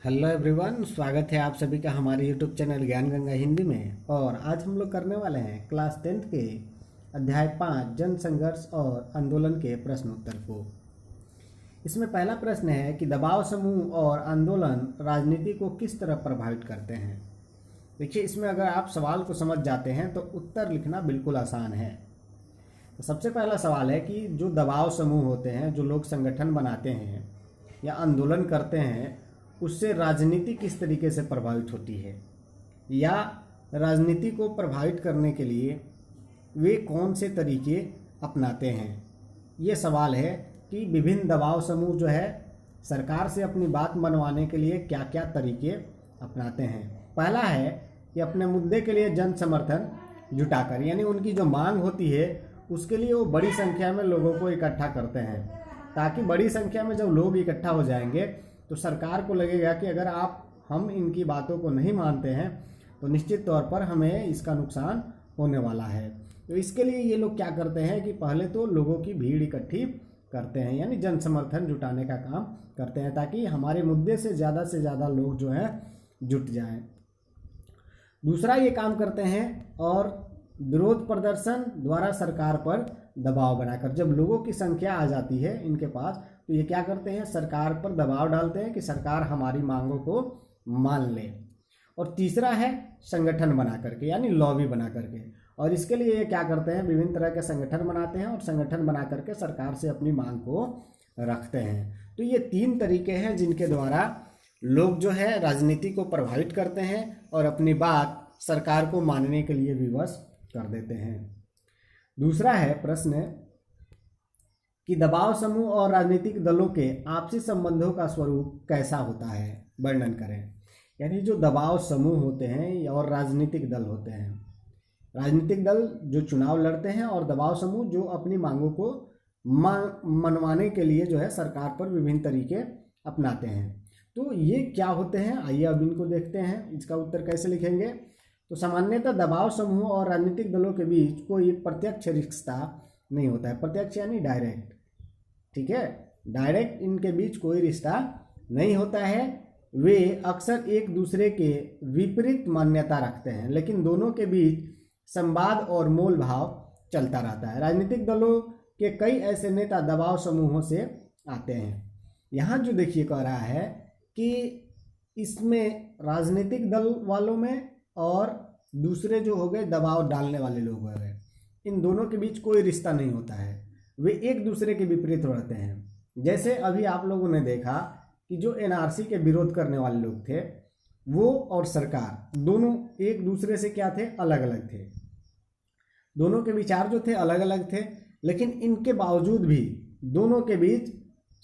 Hello everyone, स्वागत है आप सभी का हमारे यूट्यूब चैनल ज्ञान गंगा हिंदी में। और आज हम लोग करने वाले हैं क्लास 10th के अध्याय 5 जन संघर्ष और आंदोलन के प्रश्न उत्तर को। इसमें पहला प्रश्न है कि दबाव समूह और आंदोलन राजनीति को किस तरह प्रभावित करते हैं। देखिए, इसमें अगर आप सवाल को समझ जाते हैं तो उत्तर लिखना बिल्कुल आसान है। तो सबसे पहला सवाल है कि जो दबाव समूह होते हैं, जो लोग संगठन बनाते हैं या आंदोलन करते हैं, उससे राजनीति किस तरीके से प्रभावित होती है, या राजनीति को प्रभावित करने के लिए वे कौन से तरीके अपनाते हैं। ये सवाल है कि विभिन्न दबाव समूह जो है सरकार से अपनी बात मनवाने के लिए क्या क्या तरीके अपनाते हैं। पहला है कि अपने मुद्दे के लिए जन समर्थन जुटाकर, यानी उनकी जो मांग होती है उसके लिए वो बड़ी संख्या में लोगों को इकट्ठा करते हैं, ताकि बड़ी संख्या में जब लोग इकट्ठा हो जाएंगे तो सरकार को लगेगा कि अगर हम इनकी बातों को नहीं मानते हैं तो निश्चित तौर पर हमें इसका नुकसान होने वाला है। तो इसके लिए ये लोग क्या करते हैं कि पहले तो लोगों की भीड़ इकट्ठी करते हैं, यानी जन समर्थन जुटाने का काम करते हैं, ताकि हमारे मुद्दे से ज़्यादा लोग जो है जुट जाएं। दूसरा ये काम करते हैं और विरोध प्रदर्शन द्वारा सरकार पर दबाव बनाकर, जब लोगों की संख्या आ जाती है इनके पास, तो ये क्या करते हैं, सरकार पर दबाव डालते हैं कि सरकार हमारी मांगों को मान ले। और तीसरा है संगठन बना करके, यानी लॉबी बना करके, और इसके लिए ये क्या करते हैं, विभिन्न तरह के संगठन बनाते हैं और संगठन बना करके सरकार से अपनी मांग को रखते हैं। तो ये 3 तरीके हैं जिनके द्वारा लोग जो है राजनीति को प्रभावित करते हैं और अपनी बात सरकार को मानने के लिए विवश कर देते हैं। दूसरा है प्रश्न कि दबाव समूह और राजनीतिक दलों के आपसी संबंधों का स्वरूप कैसा होता है, वर्णन करें। यानी जो दबाव समूह होते हैं और राजनीतिक दल होते हैं, राजनीतिक दल जो चुनाव लड़ते हैं और दबाव समूह जो अपनी मांगों को मनवाने के लिए जो है सरकार पर विभिन्न तरीके अपनाते हैं। तो ये क्या होते हैं, आइए अब इनको देखते हैं। इसका उत्तर कैसे लिखेंगे। तो सामान्यतः दबाव समूह और राजनीतिक दलों के बीच कोई प्रत्यक्ष रिश्ता नहीं होता है। प्रत्यक्ष यानी डायरेक्ट, ठीक है, डायरेक्ट इनके बीच कोई रिश्ता नहीं होता है। वे अक्सर एक दूसरे के विपरीत मान्यता रखते हैं, लेकिन दोनों के बीच संवाद और मोल भाव चलता रहता है। राजनीतिक दलों के कई ऐसे नेता दबाव समूहों से आते हैं। यहाँ जो देखिए कह रहा है कि इसमें राजनीतिक दल वालों में और दूसरे जो हो गए दबाव डालने वाले लोग हो गए, इन दोनों के बीच कोई रिश्ता नहीं होता है। वे एक दूसरे के विपरीत रहते हैं। जैसे अभी आप लोगों ने देखा कि जो एनआरसी के विरोध करने वाले लोग थे, वो और सरकार दोनों एक दूसरे से क्या थे, अलग अलग थे। दोनों के विचार जो थे अलग अलग थे, लेकिन इनके बावजूद भी दोनों के बीच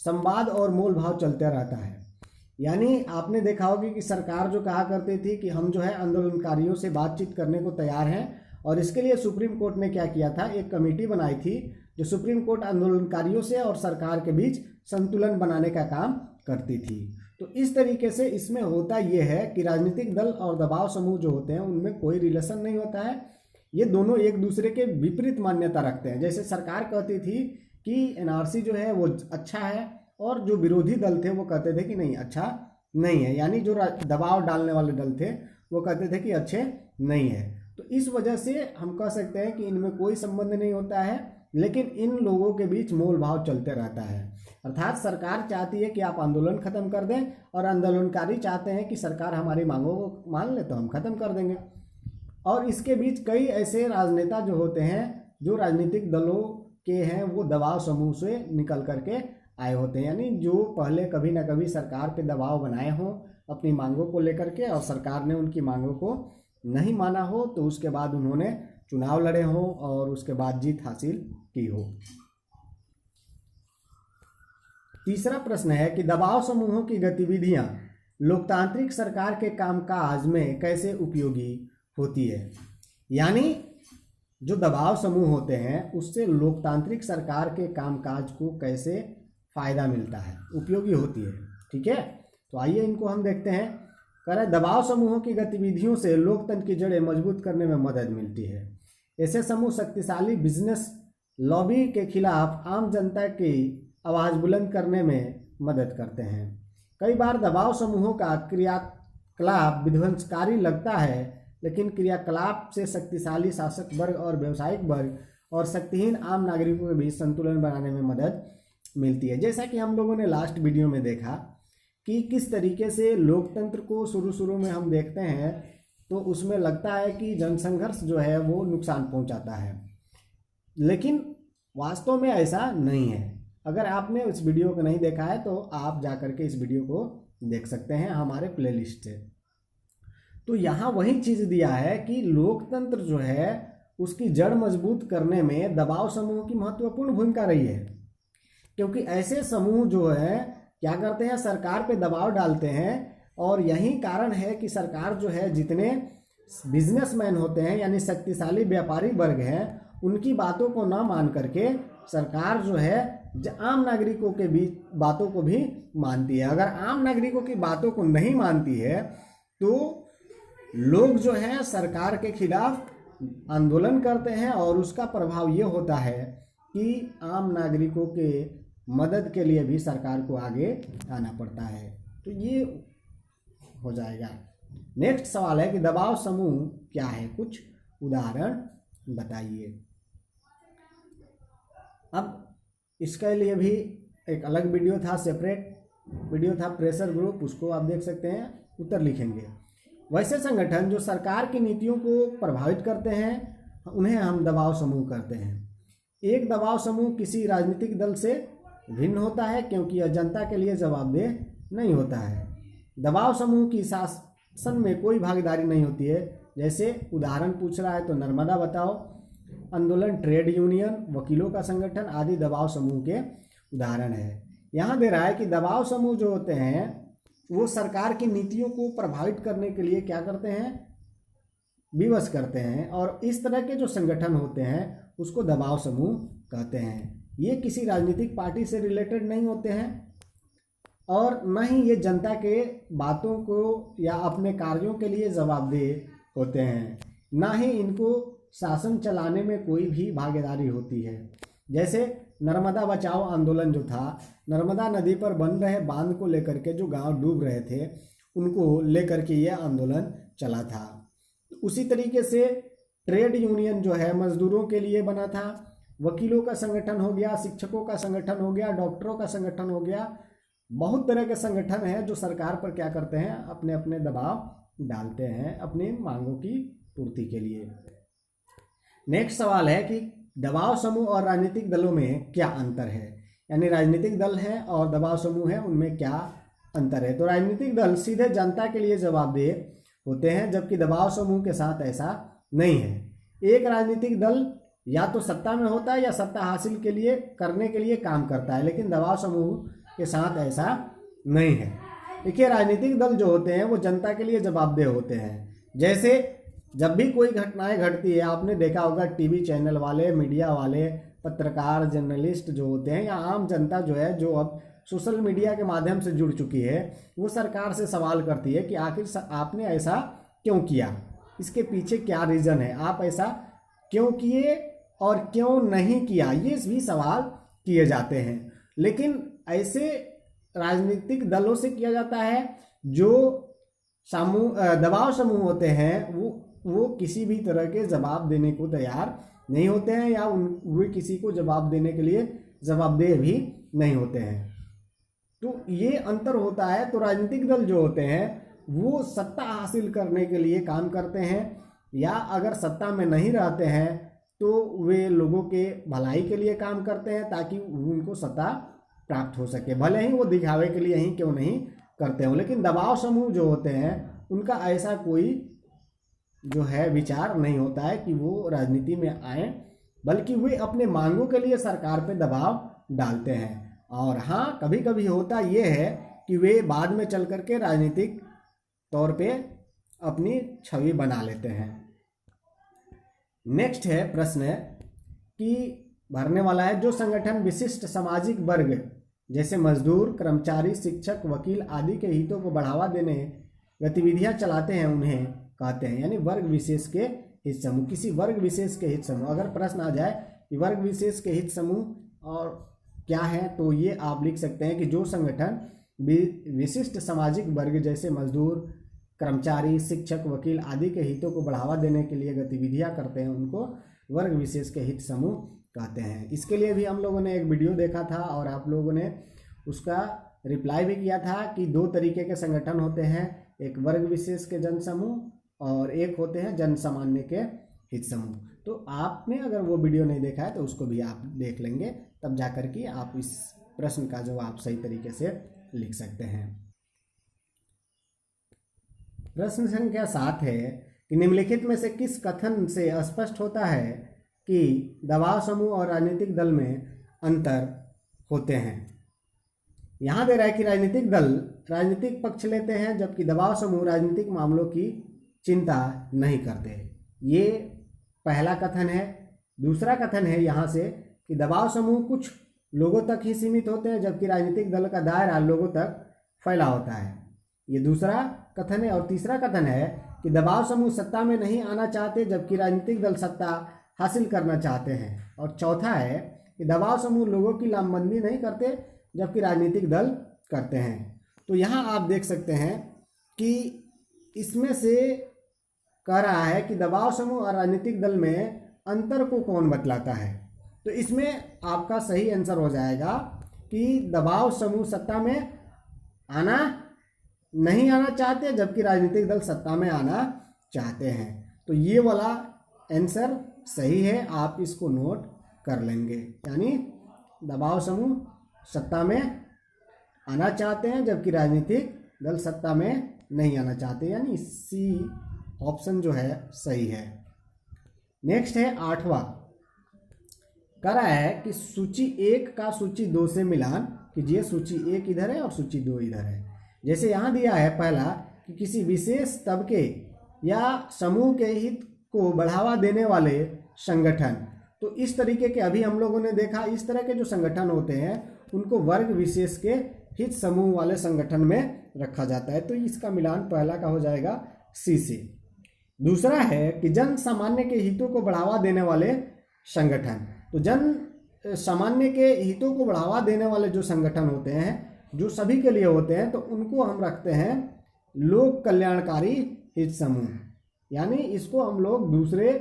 संवाद और मोल भाव चलते रहता है। यानी आपने देखा होगा कि सरकार जो कहा करती थी कि हम जो है आंदोलनकारियों से बातचीत करने को तैयार हैं, और इसके लिए सुप्रीम कोर्ट ने क्या किया था, एक कमेटी बनाई थी जो सुप्रीम कोर्ट आंदोलनकारियों से और सरकार के बीच संतुलन बनाने का काम करती थी। तो इस तरीके से इसमें होता यह है कि राजनीतिक दल और दबाव समूह जो होते हैं उनमें कोई रिलेशन नहीं होता है। ये दोनों एक दूसरे के विपरीत मान्यता रखते हैं। जैसे सरकार कहती थी कि एनआरसी जो है वो अच्छा है, और जो विरोधी दल थे वो कहते थे कि नहीं, अच्छा नहीं है। यानी जो दबाव डालने वाले दल थे वो कहते थे कि अच्छे नहीं है। तो इस वजह से हम कह सकते हैं कि इनमें कोई संबंध नहीं होता है, लेकिन इन लोगों के बीच मोल भाव चलते रहता है। अर्थात सरकार चाहती है कि आप आंदोलन खत्म कर दें, और आंदोलनकारी चाहते हैं कि सरकार हमारी मांगों को मान ले तो हम खत्म कर देंगे। और इसके बीच कई ऐसे राजनेता जो होते हैं जो राजनीतिक दलों के हैं, वो दबाव समूह से निकल करके आए होते हैं। यानी जो पहले कभी ना कभी सरकार पे दबाव बनाए हों अपनी मांगों को लेकर के, और सरकार ने उनकी मांगों को नहीं माना हो, तो उसके बाद उन्होंने चुनाव लड़े हों और उसके बाद जीत हासिल की हो। तीसरा प्रश्न है कि दबाव समूहों की गतिविधियां लोकतांत्रिक सरकार के कामकाज में कैसे उपयोगी होती है। यानी जो दबाव समूह होते हैं उससे लोकतांत्रिक सरकार के कामकाज को कैसे फायदा मिलता है, उपयोगी होती है। ठीक है, तो आइए इनको हम देखते हैं। कह रहे दबाव समूहों की गतिविधियों से लोकतंत्र की जड़ें मजबूत करने में मदद मिलती है। ऐसे समूह शक्तिशाली बिजनेस लॉबी के खिलाफ आम जनता की आवाज़ बुलंद करने में मदद करते हैं। कई बार दबाव समूहों का क्रियाकलाप विध्वंसकारी लगता है, लेकिन क्रियाकलाप से शक्तिशाली शासक वर्ग और व्यावसायिक वर्ग और शक्तिहीन आम नागरिकों के बीच संतुलन बनाने में मदद मिलती है। जैसा कि हम लोगों ने लास्ट वीडियो में देखा कि किस तरीके से लोकतंत्र को शुरू में हम देखते हैं तो उसमें लगता है कि जनसंघर्ष जो है वो नुकसान पहुंचाता है, लेकिन वास्तव में ऐसा नहीं है। अगर आपने इस वीडियो को नहीं देखा है तो आप जाकर के इस वीडियो को देख सकते हैं हमारे प्लेलिस्ट से। तो यहाँ वही चीज़ दिया है कि लोकतंत्र जो है उसकी जड़ मजबूत करने में दबाव समूह की महत्वपूर्ण भूमिका रही है, क्योंकि ऐसे समूह जो है क्या करते हैं, सरकार पे दबाव डालते हैं। और यही कारण है कि सरकार जो है जितने बिजनेसमैन होते हैं यानी शक्तिशाली व्यापारी वर्ग हैं उनकी बातों को ना मान करके सरकार जो है आम नागरिकों के बीच बातों को भी मानती है। अगर आम नागरिकों की बातों को नहीं मानती है तो लोग जो है सरकार के खिलाफ आंदोलन करते हैं और उसका प्रभाव ये होता है कि आम नागरिकों के मदद के लिए भी सरकार को आगे आना पड़ता है। तो ये हो जाएगा। नेक्स्ट सवाल है कि दबाव समूह क्या है, कुछ उदाहरण बताइए। अब इसके लिए भी एक अलग वीडियो था, सेपरेट वीडियो था प्रेशर ग्रुप, उसको आप देख सकते हैं, उत्तर लिखेंगे। वैसे संगठन जो सरकार की नीतियों को प्रभावित करते हैं उन्हें हम दबाव समूह कहते हैं। एक दबाव समूह किसी राजनीतिक दल से भिन्न होता है क्योंकि यह जनता के लिए जवाबदेह नहीं होता है। दबाव समूह की शासन में कोई भागीदारी नहीं होती है। जैसे उदाहरण पूछ रहा है तो नर्मदा बताओ, आंदोलन, ट्रेड यूनियन, वकीलों का संगठन आदि दबाव समूह के उदाहरण है। यहाँ दे रहा है कि दबाव समूह जो होते हैं वो सरकार की नीतियों को प्रभावित करने के लिए क्या करते हैं, विवश करते हैं, और इस तरह के जो संगठन होते हैं उसको दबाव समूह कहते हैं। ये किसी राजनीतिक पार्टी से रिलेटेड नहीं होते हैं और न ही ये जनता के बातों को या अपने कार्यों के लिए जवाबदेह होते हैं, ना ही इनको शासन चलाने में कोई भी भागीदारी होती है। जैसे नर्मदा बचाओ आंदोलन जो था, नर्मदा नदी पर बन रहे बांध को लेकर के जो गांव डूब रहे थे उनको लेकर के ये आंदोलन चला था। उसी तरीके से ट्रेड यूनियन जो है मजदूरों के लिए बना था, वकीलों का संगठन हो गया, शिक्षकों का संगठन हो गया, डॉक्टरों का संगठन हो गया। बहुत तरह के संगठन हैं जो सरकार पर क्या करते हैं, अपने अपने दबाव डालते हैं अपनी मांगों की पूर्ति के लिए। नेक्स्ट सवाल है कि दबाव समूह और राजनीतिक दलों में क्या अंतर है, यानी राजनीतिक दल हैं और दबाव समूह है उनमें क्या अंतर है। तो राजनीतिक दल सीधे जनता के लिए जवाबदेह होते हैं जबकि दबाव समूह के साथ ऐसा नहीं है। एक राजनीतिक दल या तो सत्ता में होता है या सत्ता हासिल करने के लिए काम करता है, लेकिन दबाव समूह के साथ ऐसा नहीं है। देखिए राजनीतिक दल जो होते हैं वो जनता के लिए जवाबदेह होते हैं। जैसे जब भी कोई घटनाएं घटती है, आपने देखा होगा टीवी चैनल वाले, मीडिया वाले, पत्रकार, जर्नलिस्ट जो होते हैं या आम जनता जो है जो अब सोशल मीडिया के माध्यम से जुड़ चुकी है, वो सरकार से सवाल करती है कि आखिर आपने ऐसा क्यों किया, इसके पीछे क्या रीज़न है, आप ऐसा क्यों किए और क्यों नहीं किया, ये भी सवाल किए जाते हैं। लेकिन ऐसे राजनीतिक दलों से किया जाता है जो दबाव समूह होते हैं वो किसी भी तरह के जवाब देने को तैयार नहीं होते हैं या वे किसी को जवाब देने के लिए जवाबदेह भी नहीं होते हैं। तो ये अंतर होता है। तो राजनीतिक दल जो होते हैं वो सत्ता हासिल करने के लिए काम करते हैं या अगर सत्ता में नहीं रहते हैं तो वे लोगों के भलाई के लिए काम करते हैं ताकि उनको सत्ता प्राप्त हो सके, भले ही वो दिखावे के लिए ही क्यों नहीं करते हो। लेकिन दबाव समूह जो होते हैं उनका ऐसा कोई जो है विचार नहीं होता है कि वो राजनीति में आए, बल्कि वे अपने मांगों के लिए सरकार पे दबाव डालते हैं। और हाँ, कभी कभी होता ये है कि वे बाद में चल करके राजनीतिक तौर पे अपनी छवि बना लेते हैं। नेक्स्ट है प्रश्न कि भरने वाला है जो संगठन विशिष्ट सामाजिक वर्ग जैसे मजदूर, कर्मचारी, शिक्षक, वकील आदि के हितों को बढ़ावा देने गतिविधियां चलाते हैं उन्हें कहते हैं, यानी वर्ग विशेष के हित समूह। किसी वर्ग विशेष के हित समूह, अगर प्रश्न आ जाए कि वर्ग विशेष के हित समूह और क्या है तो ये आप लिख सकते हैं कि जो संगठन विशिष्ट सामाजिक वर्ग जैसे मजदूर, कर्मचारी, शिक्षक, वकील आदि के हितों को बढ़ावा देने के लिए गतिविधियां करते हैं उनको वर्ग विशेष के हित समूह कहते हैं। इसके लिए भी हम लोगों ने एक वीडियो देखा था और आप लोगों ने उसका रिप्लाई भी किया था कि दो तरीके के संगठन होते हैं, एक वर्ग विशेष के जन समूह और एक होते हैं जन सामान्य के हित समूह। तो आपने अगर वो वीडियो नहीं देखा है तो उसको भी आप देख लेंगे, तब जाकर के आप इस प्रश्न का जवाब सही तरीके से लिख सकते हैं। प्रश्न संख्या 7 है कि निम्नलिखित में से किस कथन से स्पष्ट होता है कि दबाव समूह और राजनीतिक दल में अंतर होते हैं। यहाँ दे रहा है कि राजनीतिक दल राजनीतिक पक्ष लेते हैं जबकि दबाव समूह राजनीतिक मामलों की चिंता नहीं करते। ये पहला कथन है। दूसरा कथन है यहाँ से कि दबाव समूह कुछ लोगों तक ही सीमित होते हैं जबकि राजनीतिक दल का दायरा लोगों तक फैला होता है। ये दूसरा कथन है। और तीसरा कथन है कि दबाव समूह सत्ता में नहीं आना चाहते जबकि राजनीतिक दल सत्ता हासिल करना चाहते हैं। और चौथा है कि दबाव समूह लोगों की लामबंदी नहीं करते जबकि राजनीतिक दल करते हैं। तो यहाँ आप देख सकते हैं कि इसमें से कह रहा है कि दबाव समूह और राजनीतिक दल में अंतर को कौन बतलाता है। तो इसमें आपका सही आंसर हो जाएगा कि दबाव समूह सत्ता में नहीं आना चाहते जबकि राजनीतिक दल सत्ता में आना चाहते हैं। तो ये वाला आंसर सही है, आप इसको नोट कर लेंगे। यानी दबाव समूह सत्ता में आना चाहते हैं जबकि राजनीतिक दल सत्ता में नहीं आना चाहते, यानी सी ऑप्शन जो है सही है। नेक्स्ट है 8वां। कह रहा है कि सूची 1 का सूची 2 से मिलान कीजिए। सूची 1 इधर है और सूची 2 इधर है। जैसे यहाँ दिया है पहला कि किसी विशेष तबके या समूह के हित को बढ़ावा देने वाले संगठन, तो इस तरीके के अभी हम लोगों ने देखा इस तरह के जो संगठन होते हैं उनको वर्ग विशेष के हित समूह वाले संगठन में रखा जाता है। तो इसका मिलान पहला का हो जाएगा सी से। दूसरा है कि जन सामान्य के हितों को बढ़ावा देने वाले संगठन, तो जन सामान्य के हितों को बढ़ावा देने वाले जो संगठन होते हैं जो सभी के लिए होते हैं तो उनको हम रखते हैं लोक कल्याणकारी हित समूह, यानी इसको हम लोग दूसरे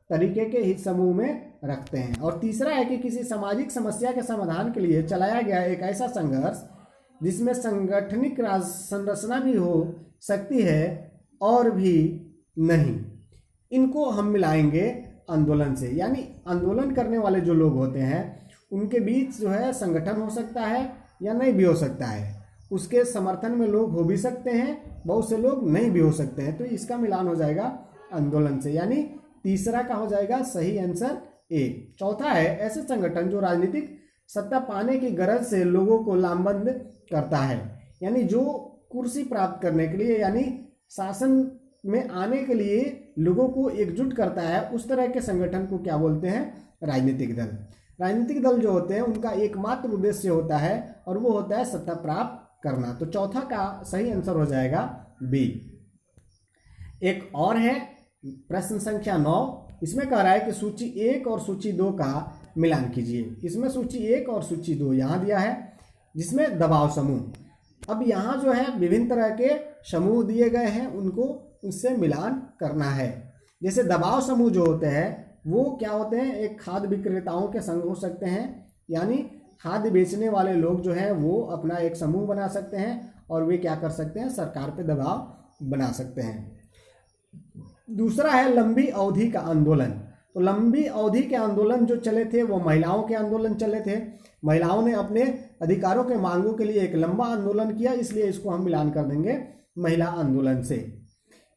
तरीके के हित समूह में रखते हैं। और तीसरा है कि किसी सामाजिक समस्या के समाधान के लिए चलाया गया एक ऐसा संघर्ष जिसमें संगठनिक संरचना भी हो सकती है और भी नहीं, इनको हम मिलाएंगे आंदोलन से। यानी आंदोलन करने वाले जो लोग होते हैं उनके बीच जो है संगठन हो सकता है या नहीं भी हो सकता है, उसके समर्थन में लोग हो भी सकते हैं, बहुत से लोग नहीं भी हो सकते हैं। तो इसका मिलान हो जाएगा आंदोलन से, यानी तीसरा का हो जाएगा सही आंसर ए। चौथा है ऐसे संगठन जो राजनीतिक सत्ता पाने की गरज से लोगों को लामबंद करता है, यानी जो कुर्सी प्राप्त करने के लिए यानी शासन में आने के लिए लोगों को एकजुट करता है, उस तरह के संगठन को क्या बोलते हैं? राजनीतिक दल। राजनीतिक दल जो होते हैं उनका एकमात्र उद्देश्य होता है और वो होता है सत्ता प्राप्त करना। तो चौथा का सही आंसर हो जाएगा बी। एक और है प्रश्न संख्या 9। इसमें कह रहा है कि सूची 1 और सूची 2 का मिलान कीजिए। इसमें सूची 1 और सूची 2 यहाँ दिया है जिसमें दबाव समूह। अब यहाँ जो है विभिन्न तरह के समूह दिए गए हैं, उनको उससे मिलान करना है। जैसे दबाव समूह जो होते हैं वो क्या होते हैं? एक खाद्य विक्रेताओं के संघ हो सकते हैं, यानी खाद्य बेचने वाले लोग जो हैं वो अपना एक समूह बना सकते हैं और वे क्या कर सकते हैं? सरकार पे दबाव बना सकते हैं। दूसरा है लंबी अवधि का आंदोलन। तो लंबी अवधि के आंदोलन जो चले थे वो महिलाओं के आंदोलन चले थे। महिलाओं ने अपने अधिकारों के मांगों के लिए एक लंबा आंदोलन किया, इसलिए इसको हम मिलान कर देंगे महिला आंदोलन से।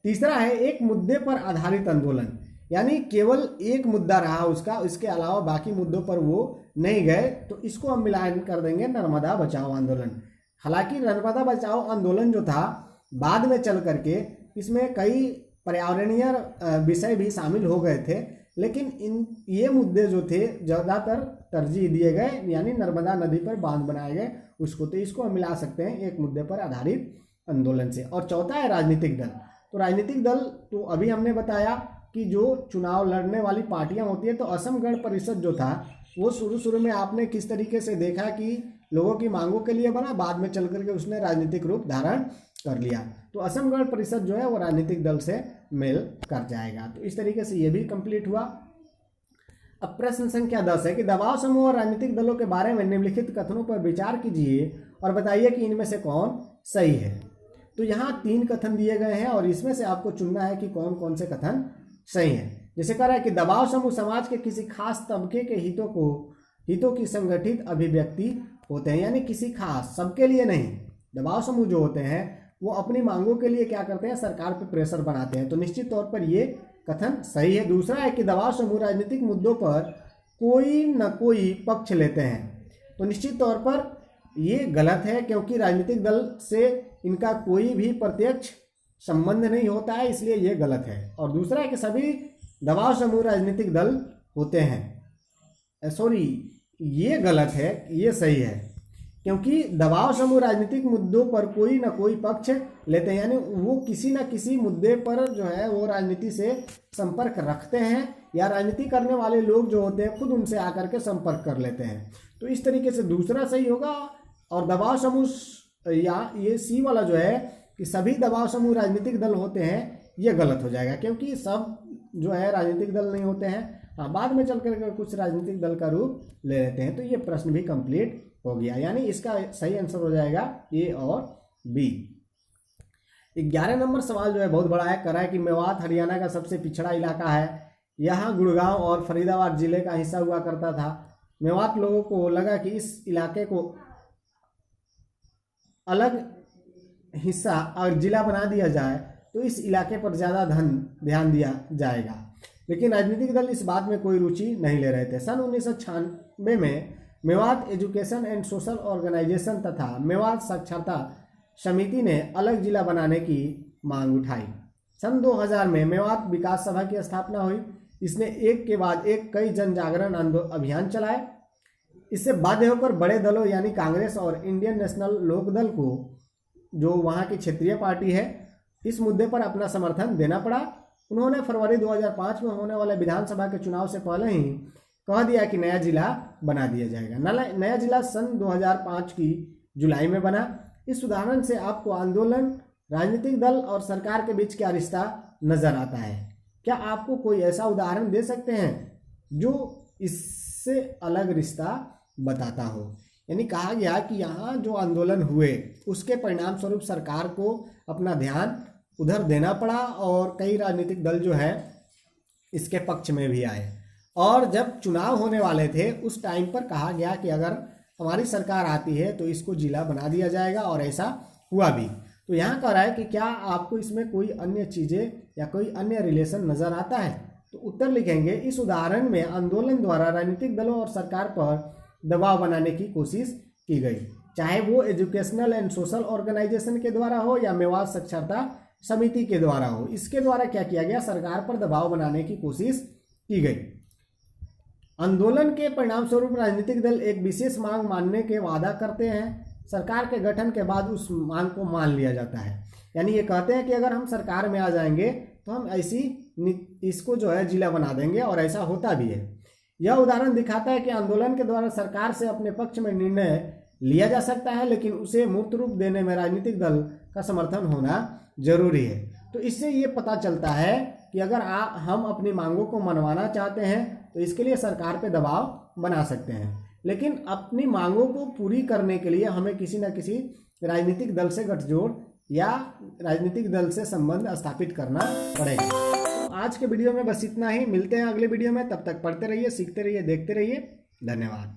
तीसरा है एक मुद्दे पर आधारित आंदोलन, यानी केवल एक मुद्दा रहा उसका, इसके अलावा बाकी मुद्दों पर वो नहीं गए, तो इसको हम मिलान कर देंगे नर्मदा बचाओ आंदोलन। हालांकि नर्मदा बचाओ आंदोलन जो था बाद में चल करके इसमें कई पर्यावरणीय विषय भी शामिल हो गए थे, लेकिन ये मुद्दे जो थे ज़्यादातर तरजीह दिए गए, यानी नर्मदा नदी पर बांध बनाए गए उसको। तो इसको हम मिला सकते हैं एक मुद्दे पर आधारित आंदोलन से। और चौथा है राजनीतिक दल। तो राजनीतिक दल तो अभी हमने बताया कि जो चुनाव लड़ने वाली पार्टियां होती है, तो असम गण परिषद जो था वो शुरू में आपने किस तरीके से देखा कि लोगों की मांगों के लिए बना, बाद में चल करके उसने राजनीतिक रूप धारण कर लिया। तो असम गण परिषद जो है वो राजनीतिक दल से मेल कर जाएगा। तो इस तरीके से ये भी कंप्लीट हुआ। अब प्रश्न संख्या 10 है कि दबाव समूह और राजनीतिक दलों के बारे में निम्नलिखित कथनों पर विचार कीजिए और बताइए कि इनमें से कौन सही है। तो यहाँ 3 कथन दिए गए हैं और इसमें से आपको चुनना है कि कौन कौन से कथन सही है। जैसे कह रहा है कि दबाव समूह समाज के किसी खास तबके के हितों की संगठित अभिव्यक्ति होते हैं, यानी किसी खास, सबके लिए नहीं। दबाव समूह जो होते हैं वो अपनी मांगों के लिए क्या करते हैं, सरकार पर प्रेशर बनाते हैं। तो निश्चित तौर पर ये कथन सही है। दूसरा है कि दबाव समूह राजनीतिक मुद्दों पर कोई न कोई पक्ष लेते हैं। तो निश्चित तौर पर ये गलत है, क्योंकि राजनीतिक दल से इनका कोई भी प्रत्यक्ष संबंध नहीं होता है, इसलिए ये गलत है। और दूसरा है कि सभी दबाव समूह राजनीतिक दल होते हैं। सॉरी, ये गलत है, ये सही है, क्योंकि दबाव समूह राजनीतिक मुद्दों पर कोई ना कोई पक्ष लेते हैं, यानी वो किसी ना किसी मुद्दे पर जो है वो राजनीति से संपर्क रखते हैं, या राजनीति करने वाले लोग जो होते हैं खुद उनसे आकर के संपर्क कर लेते हैं। तो इस तरीके से दूसरा सही होगा। और दबाव समूह, या ये सी वाला जो है कि सभी दबाव समूह राजनीतिक दल होते हैं, ये गलत हो जाएगा, क्योंकि सब जो है राजनीतिक दल नहीं होते हैं। हाँ, बाद में चल कर कुछ राजनीतिक दल का रूप ले लेते हैं। तो ये प्रश्न भी कंप्लीट हो गया, यानी इसका सही आंसर हो जाएगा ए और बी। 11 नंबर सवाल जो है बहुत बड़ा है। कह रहा है कि मेवात हरियाणा का सबसे पिछड़ा इलाका है। यहाँ गुड़गांव और फरीदाबाद जिले का हिस्सा हुआ करता था। मेवात लोगों को लगा कि इस इलाके को अलग हिस्सा और जिला बना दिया जाए तो इस इलाके पर ज़्यादा ध्यान दिया जाएगा, लेकिन राजनीतिक दल इस बात में कोई रुचि नहीं ले रहे थे। सन 1996 में Mewat education and social organization तथा मेवात साक्षरता समिति ने अलग जिला बनाने की मांग उठाई। सन 2000 में मेवात विकास सभा की स्थापना हुई। इसने एक के बाद एक कई जन जागरण अभियान चलाए। इससे बाध्य होकर बड़े दलों यानी कांग्रेस और इंडियन नेशनल लोकदल को, जो वहाँ की क्षेत्रीय पार्टी है, इस मुद्दे पर अपना समर्थन देना पड़ा। उन्होंने फरवरी 2005 में होने वाले विधानसभा के चुनाव से पहले ही कह दिया कि नया जिला बना दिया जाएगा। नया जिला सन 2005 की जुलाई में बना। इस उदाहरण से आपको आंदोलन, राजनीतिक दल और सरकार के बीच क्या रिश्ता नजर आता है? क्या आपको कोई ऐसा उदाहरण दे सकते हैं जो इससे अलग रिश्ता बताता हो? यानी कहा गया कि यहाँ जो आंदोलन हुए उसके परिणाम स्वरूप सरकार को अपना ध्यान उधर देना पड़ा और कई राजनीतिक दल जो है इसके पक्ष में भी आए। और जब चुनाव होने वाले थे उस टाइम पर कहा गया कि अगर हमारी सरकार आती है तो इसको जिला बना दिया जाएगा, और ऐसा हुआ भी। तो यहाँ कह रहा है कि क्या आपको इसमें कोई अन्य चीज़ें या कोई अन्य रिलेशन नज़र आता है? तो उत्तर लिखेंगे, इस उदाहरण में आंदोलन द्वारा राजनीतिक दलों और सरकार पर दबाव बनाने की कोशिश की गई, चाहे वो एजुकेशनल एंड सोशल ऑर्गेनाइजेशन के द्वारा हो या मेवात साक्षरता समिति के द्वारा हो। इसके द्वारा क्या किया गया? सरकार पर दबाव बनाने की कोशिश की गई। आंदोलन के परिणाम स्वरूप राजनीतिक दल एक विशेष मांग मानने के वादा करते हैं। सरकार के गठन के बाद उस मांग को मान लिया जाता है। यानी ये कहते हैं कि अगर हम सरकार में आ जाएंगे तो हम इसको जो है जिला बना देंगे, और ऐसा होता भी है। यह उदाहरण दिखाता है कि आंदोलन के द्वारा सरकार से अपने पक्ष में निर्णय लिया जा सकता है, लेकिन उसे मूर्त रूप देने में राजनीतिक दल का समर्थन होना जरूरी है। तो इससे ये पता चलता है कि अगर हम अपनी मांगों को मनवाना चाहते हैं तो इसके लिए सरकार पे दबाव बना सकते हैं, लेकिन अपनी मांगों को पूरी करने के लिए हमें किसी न किसी राजनीतिक दल से गठजोड़ या राजनीतिक दल से संबंध स्थापित करना पड़ेगा। तो आज के वीडियो में बस इतना ही। मिलते हैं अगले वीडियो में, तब तक पढ़ते रहिए, सीखते रहिए, देखते रहिए। धन्यवाद।